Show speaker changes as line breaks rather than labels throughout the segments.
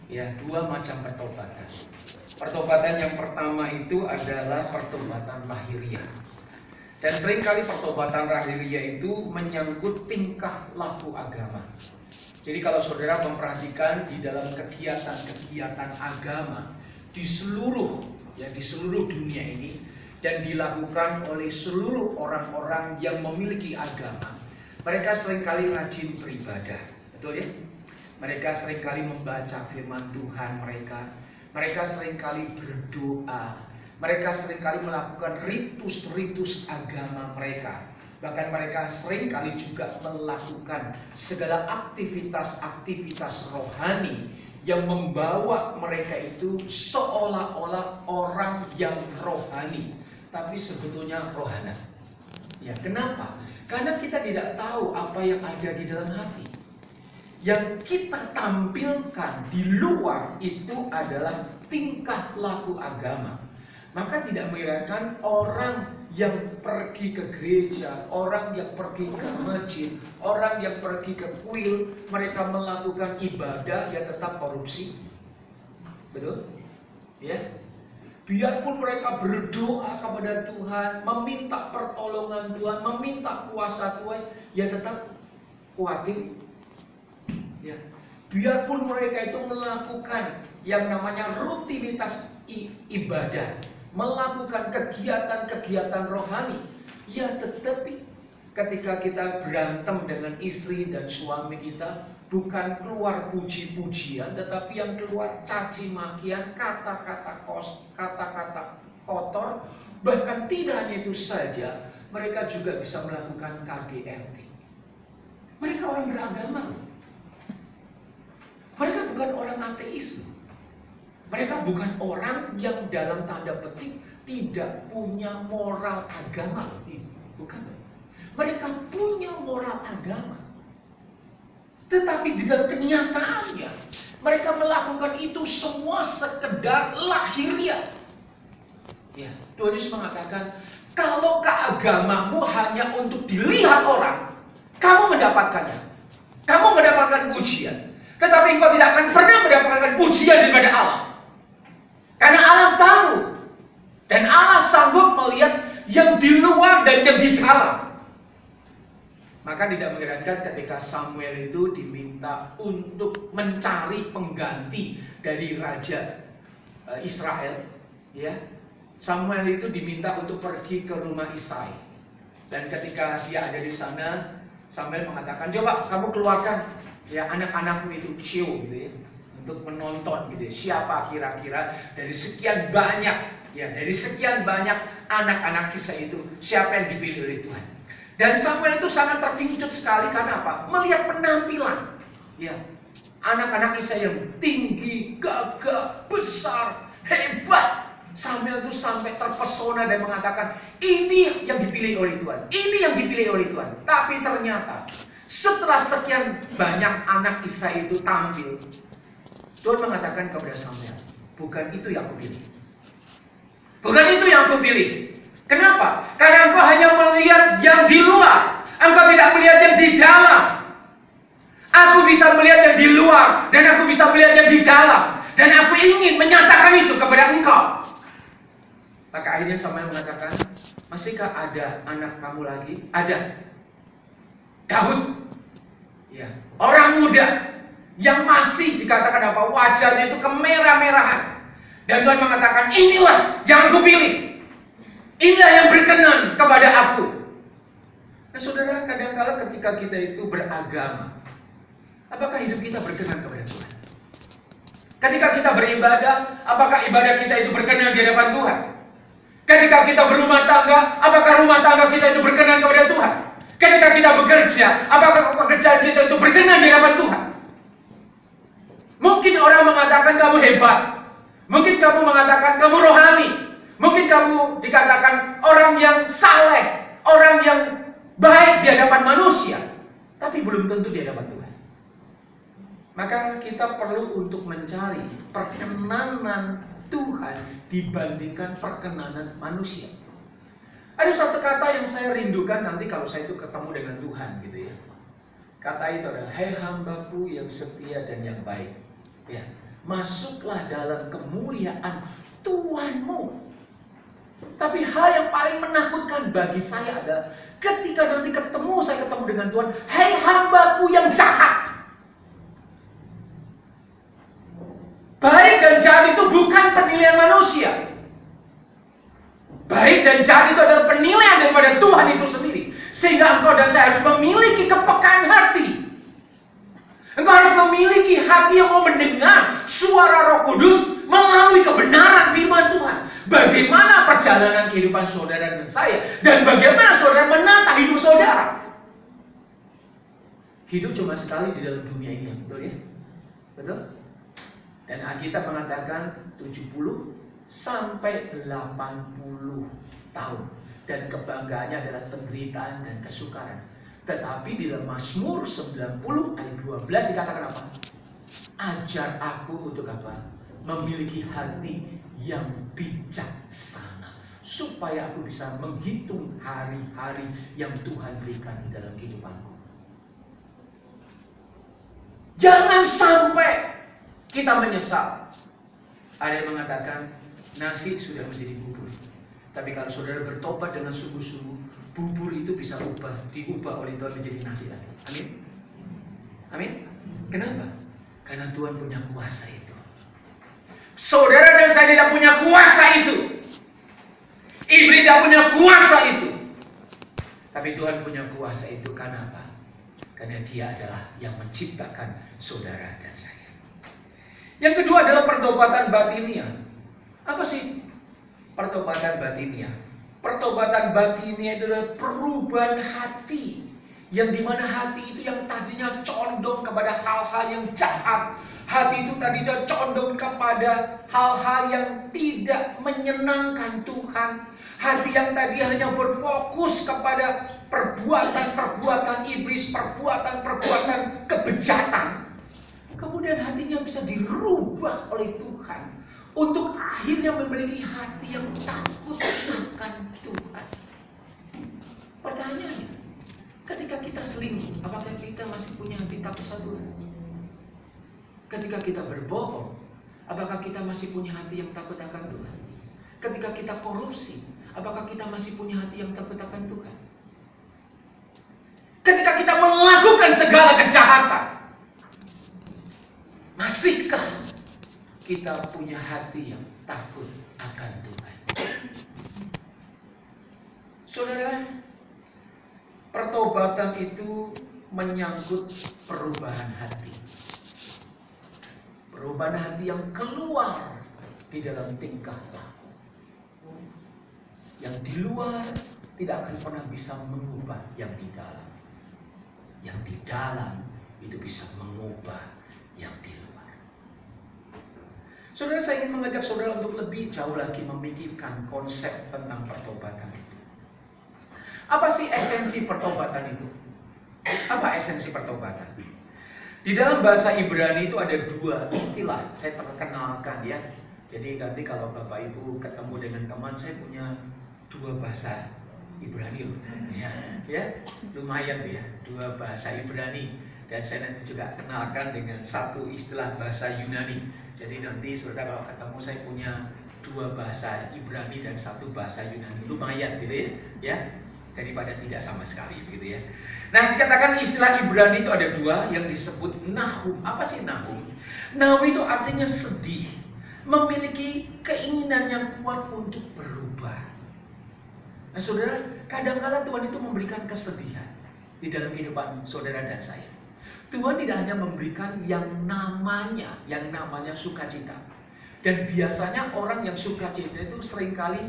Ya, dua macam pertobatan. Pertobatan yang pertama itu adalah pertobatan lahiriah. Dan seringkali pertobatan lahiriah itu menyangkut tingkah laku agama. Jadi kalau saudara memperhatikan di dalam kegiatan-kegiatan agama di seluruh dunia ini dan dilakukan oleh seluruh orang-orang yang memiliki agama, mereka seringkali rajin beribadah, betul ya? Mereka seringkali membaca firman Tuhan mereka seringkali berdoa, mereka seringkali melakukan ritus-ritus agama mereka. Bahkan mereka seringkali juga melakukan segala aktivitas-aktivitas rohani yang membawa mereka itu seolah-olah orang yang rohani, tapi sebetulnya rohana. Ya, kenapa? Karena kita tidak tahu apa yang ada di dalam hati. Yang kita tampilkan di luar itu adalah tingkah laku agama. Maka tidak mengherankan orang yang pergi ke gereja, orang yang pergi ke masjid, orang yang pergi ke kuil, mereka melakukan ibadah ya tetap korupsi. Betul? Ya. Biarpun mereka berdoa kepada Tuhan, meminta pertolongan Tuhan, meminta kuasa Tuhan, ya tetap khawatir. Ya. Biarpun mereka itu melakukan yang namanya rutinitas ibadah, melakukan kegiatan-kegiatan rohani, ya tetapi ketika kita berantem dengan istri dan suami kita, bukan keluar puji-pujian, tetapi yang keluar caci makian, kata-kata kotor. Bahkan tidak hanya itu saja, mereka juga bisa melakukan KDRT. Mereka orang beragama. Mereka bukan orang ateis. Mereka bukan orang yang dalam tanda petik tidak punya moral agama. Bukan. Mereka punya moral agama. Tetapi di dalam kenyataannya mereka melakukan itu semua sekedar lahiriah. Ya, Tuhan Yesus mengatakan, kalau keagamamu hanya untuk dilihat orang, kamu mendapatkannya. Kamu mendapatkan pujian. Tetapi engkau tidak akan pernah mendapatkan pujian daripada Allah. Karena Allah tahu. Dan Allah sanggup melihat yang di luar dan yang di dalam. Maka tidak mengherankan ketika Samuel itu diminta untuk mencari pengganti dari Raja Israel. Ya, Samuel itu diminta untuk pergi ke rumah Isai. Dan ketika dia ada di sana, Samuel mengatakan, coba kamu keluarkan ya anak-anakmu itu show gitu ya, untuk menonton gitu ya, siapa kira-kira dari sekian banyak anak-anak Isai itu siapa yang dipilih oleh Tuhan. Dan Samuel itu sangat terkejut sekali karena apa? Melihat penampilan ya anak-anak Isai yang tinggi, gagah, besar, hebat. Samuel itu sampai terpesona dan mengatakan, ini yang dipilih oleh Tuhan, ini yang dipilih oleh Tuhan. Tapi ternyata setelah sekian banyak anak Isai itu tampil, Tuhan mengatakan kepada Samuel, bukan itu yang aku pilih. Bukan itu yang aku pilih. Kenapa? Karena engkau hanya melihat yang di luar. Engkau tidak melihat yang di dalam. Aku bisa melihat yang di luar dan aku bisa melihat yang di dalam. Dan aku ingin menyatakan itu kepada engkau. Maka akhirnya Samuel mengatakan, masihkah ada anak kamu lagi? Ada. Daud, ya, orang muda yang masih dikatakan apa, wajahnya itu kemerah-merahan. Dan Tuhan mengatakan, inilah yang aku pilih, inilah yang berkenan kepada aku. Nah saudara, kadang-kala ketika kita itu beragama, apakah hidup kita berkenan kepada Tuhan? Ketika kita beribadah, apakah ibadah kita itu berkenan di hadapan Tuhan? Ketika kita berumah tangga, apakah rumah tangga kita itu berkenan kepada Tuhan? Ketika kita bekerja, apakah pekerjaan kita itu berkenan di hadapan Tuhan? Mungkin orang mengatakan kamu hebat. Mungkin kamu mengatakan kamu rohani. Mungkin kamu dikatakan orang yang saleh, orang yang baik di hadapan manusia. Tapi belum tentu di hadapan Tuhan. Maka kita perlu untuk mencari perkenanan Tuhan dibandingkan perkenanan manusia. Ada satu kata yang saya rindukan nanti kalau saya itu ketemu dengan Tuhan gitu ya. Kata itu adalah, hai hambaku yang setia dan yang baik. Ya, masuklah dalam kemuliaan Tuhanmu. Tapi hal yang paling menakutkan bagi saya adalah ketika nanti saya ketemu dengan Tuhan, "Hei hambaku yang jahat." Baik dan jahat itu bukan penilaian manusia. Baik dan jahat itu adalah penilaian daripada Tuhan itu sendiri. Sehingga engkau dan saya harus memiliki kepekaan hati. Engkau harus memiliki hati yang mau mendengar suara Roh Kudus melalui kebenaran firman Tuhan. Bagaimana perjalanan kehidupan saudara dan saya, dan bagaimana saudara menata hidup saudara. Hidup cuma sekali di dalam dunia ini, betul ya? Betul? Dan Alkitab mengatakan 70 sampai 80 tahun. Dan kebanggaannya adalah penderitaan dan kesukaran. Tetapi di dalam Mazmur 90 ayat 12 dikatakan apa? Ajar aku untuk apa? Memiliki hati yang bijaksana. Supaya aku bisa menghitung hari-hari yang Tuhan berikan di dalam kehidupanku. Jangan sampai kita menyesal. Ada yang mengatakan nasi sudah menjadi bubur. Tapi kalau saudara bertobat dengan sungguh-sungguh, bubur itu bisa diubah oleh Tuhan menjadi nasi lagi. Amin. Amin. Kenapa? Karena Tuhan punya kuasa itu. Saudara dan saya tidak punya kuasa itu. Iblis tidak punya kuasa itu. Tapi Tuhan punya kuasa itu karena apa? Karena Dia adalah yang menciptakan saudara dan saya. Yang kedua adalah pertobatan batiniah. Apa sih pertobatan batiniah? Pertobatan batiniah itu adalah perubahan hati. Yang dimana hati itu yang tadinya condong kepada hal-hal yang jahat. Hati itu tadinya condong kepada hal-hal yang tidak menyenangkan Tuhan. Hati yang tadi hanya berfokus kepada perbuatan-perbuatan iblis, perbuatan-perbuatan kebejatan. Kemudian hatinya bisa dirubah oleh Tuhan untuk akhirnya memiliki hati yang takut akan Tuhan. Pertanyaannya, ketika kita selingkuh, apakah kita masih punya hati takut sama Tuhan? Ketika kita berbohong, apakah kita masih punya hati yang takut akan Tuhan? Ketika kita korupsi, apakah kita masih punya hati yang takut akan Tuhan? Ketika kita melakukan segala kejahatan, masihkah kita punya hati yang takut akan Tuhan? Saudara, pertobatan itu menyangkut perubahan hati. Perubahan hati yang keluar di dalam tingkah laku. Yang di luar tidak akan pernah bisa mengubah yang di dalam. Yang di dalam itu bisa mengubah yang di luar. Saudara, saya ingin mengajak saudara untuk lebih jauh lagi memikirkan konsep tentang pertobatan itu. Apa sih esensi pertobatan itu? Apa esensi pertobatan? Di dalam bahasa Ibrani itu ada dua istilah, saya perkenalkan ya. Jadi nanti kalau Bapak Ibu ketemu dengan teman, saya punya dua bahasa Ibrani loh. Ya, lumayan ya, dua bahasa Ibrani. Dan saya nanti juga kenalkan dengan satu istilah bahasa Yunani. Jadi nanti saudara kalau ketemu saya punya dua bahasa Ibrani dan satu bahasa Yunani. Lumayan gitu ya. Daripada tidak sama sekali begitu ya. Nah, dikatakan istilah Ibrani itu ada dua yang disebut Nahum. Apa sih Nahum? Nahum itu artinya sedih, memiliki keinginan yang kuat untuk berubah. Nah, saudara, kadang-kala Tuhan itu memberikan kesedihan di dalam kehidupan saudara dan saya. Tuhan tidak hanya memberikan yang namanya sukacita. Dan biasanya orang yang sukacita itu seringkali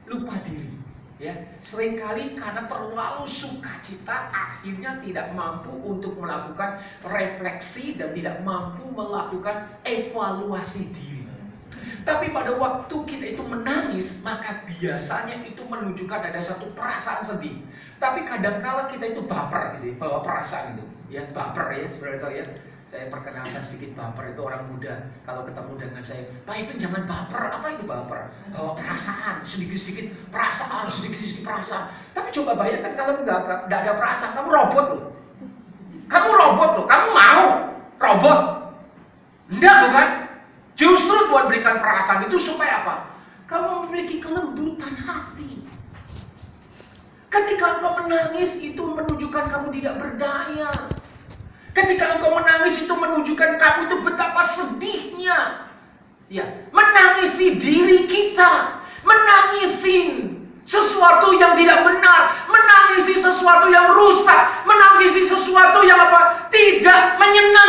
lupa diri. Ya, seringkali karena terlalu sukacita akhirnya tidak mampu untuk melakukan refleksi dan tidak mampu melakukan evaluasi diri. Tapi pada waktu kita itu menangis, maka biasanya itu menunjukkan ada satu perasaan sedih. Tapi kadang-kala kita itu baper gitu, bawa perasaan itu, ya baper ya, berarti ya. Saya perkenalkan sedikit baper itu orang muda. Kalau ketemu dengan saya, Pak Ipin jangan baper. Apa itu baper? Bawa perasaan, sedikit-sedikit perasaan, sedikit-sedikit perasaan. Tapi coba bayangkan kalau nggak ada perasaan, kamu robot loh. Kamu robot loh, kamu mau robot. Enggak, bukan? Justru Tuhan berikan perasaan itu supaya apa? Kamu memiliki kelembutan hati. Ketika engkau menangis itu menunjukkan kamu tidak berdaya. Ketika engkau menangis itu menunjukkan kamu itu betapa sedihnya. Ya, menangisi diri kita, menangisi sesuatu yang tidak benar, menangisi sesuatu yang rusak, menangisi sesuatu yang apa? Tidak menyenangkan